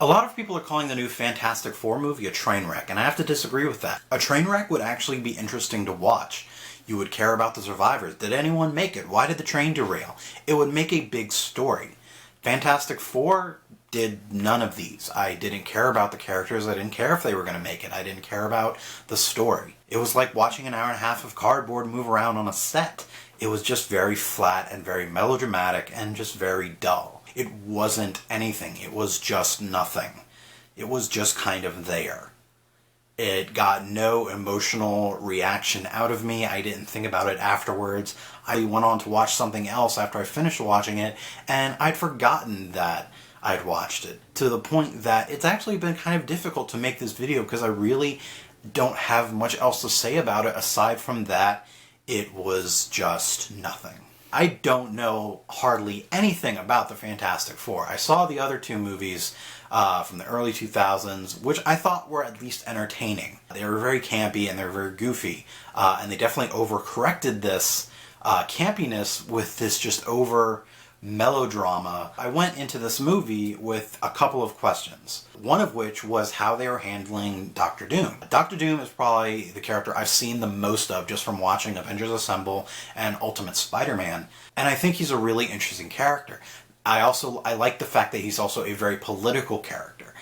A lot of people are calling the new Fantastic Four movie a train wreck, and I have to disagree with that. A train wreck would actually be interesting to watch. You would care about the survivors. Did anyone make it? Why did the train derail? It would make a big story. Fantastic Four did none of these. I didn't care about the characters. I didn't care if they were going to make it. I didn't care about the story. It was like watching an hour and a half of cardboard move around on a set. It was just very flat and very melodramatic and just very dull. It wasn't anything. It was just nothing. It was just kind of there. It got no emotional reaction out of me. I didn't think about it afterwards. I went on to watch something else after I finished watching it, and I'd forgotten that I'd watched it, to the point that it's actually been kind of difficult to make this video because I really don't have much else to say about it aside from that it was just nothing. I don't know hardly anything about the Fantastic Four. I saw the other two movies from the early 2000s, which I thought were at least entertaining. They were very campy and they were very goofy, and they definitely overcorrected this campiness with this just over melodrama. I went into this movie with a couple of questions. One of which was how they were handling Doctor Doom. Doctor Doom is probably the character I've seen the most of just from watching Avengers Assemble and Ultimate Spider-Man, and I think he's a really interesting character. I like the fact that he's also a very political character.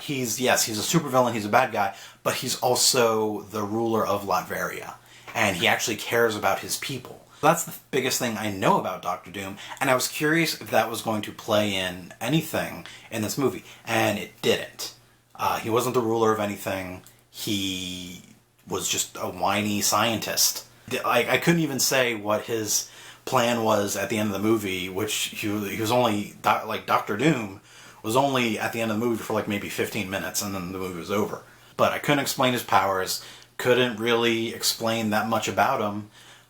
He's a supervillain, he's a bad guy, but he's also the ruler of Latveria, and he actually cares about his people. That's the biggest thing I know about Doctor Doom, and I was curious if that was going to play in anything in this movie, and it didn't. He wasn't the ruler of anything. He was just a whiny scientist. I couldn't even say what his plan was at the end of the movie, which he was only, Doctor Doom was only at the end of the movie for like maybe 15 minutes, and then the movie was over. But I couldn't explain his powers, couldn't really explain that much about him,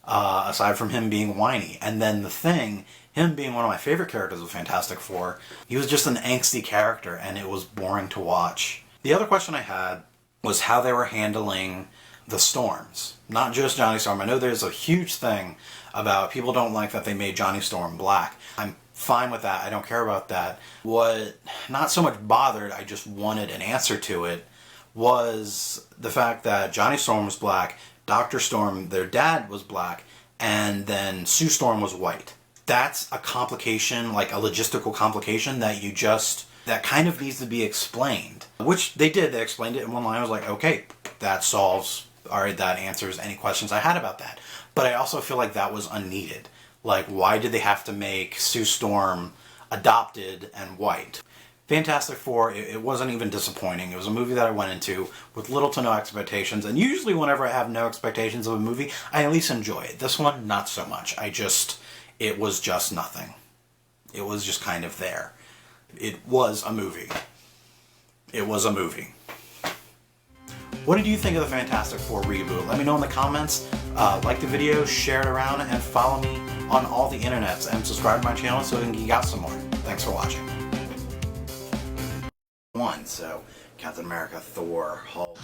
aside from him being whiny. And then the Thing, him being one of my favorite characters of Fantastic Four, he was just an angsty character, and it was boring to watch. The other question I had was how they were handling the Storms. Not just Johnny Storm. I know there's a huge thing about people don't like that they made Johnny Storm black. I'm fine with that. I don't care about that. What not so much bothered, I just wanted an answer to it, was the fact that Johnny Storm was black, Dr. Storm, their dad, was black, and then Sue Storm was white. That's a complication, like a logistical complication that kind of needs to be explained. Which they did, they explained it in one line. I was like, okay, that answers any questions I had about that. But I also feel like that was unneeded. Like, why did they have to make Sue Storm adopted and white? Fantastic Four, it wasn't even disappointing. It was a movie that I went into with little to no expectations, and usually whenever I have no expectations of a movie, I at least enjoy it. This one, not so much. It was just nothing. It was just kind of there. It was a movie. It was a movie. What did you think of the Fantastic Four reboot? Let me know in the comments. Like the video, share it around, and follow me on all the internets, and subscribe to my channel so we can geek out some more. Thanks for watching. So Captain America, Thor, Hulk.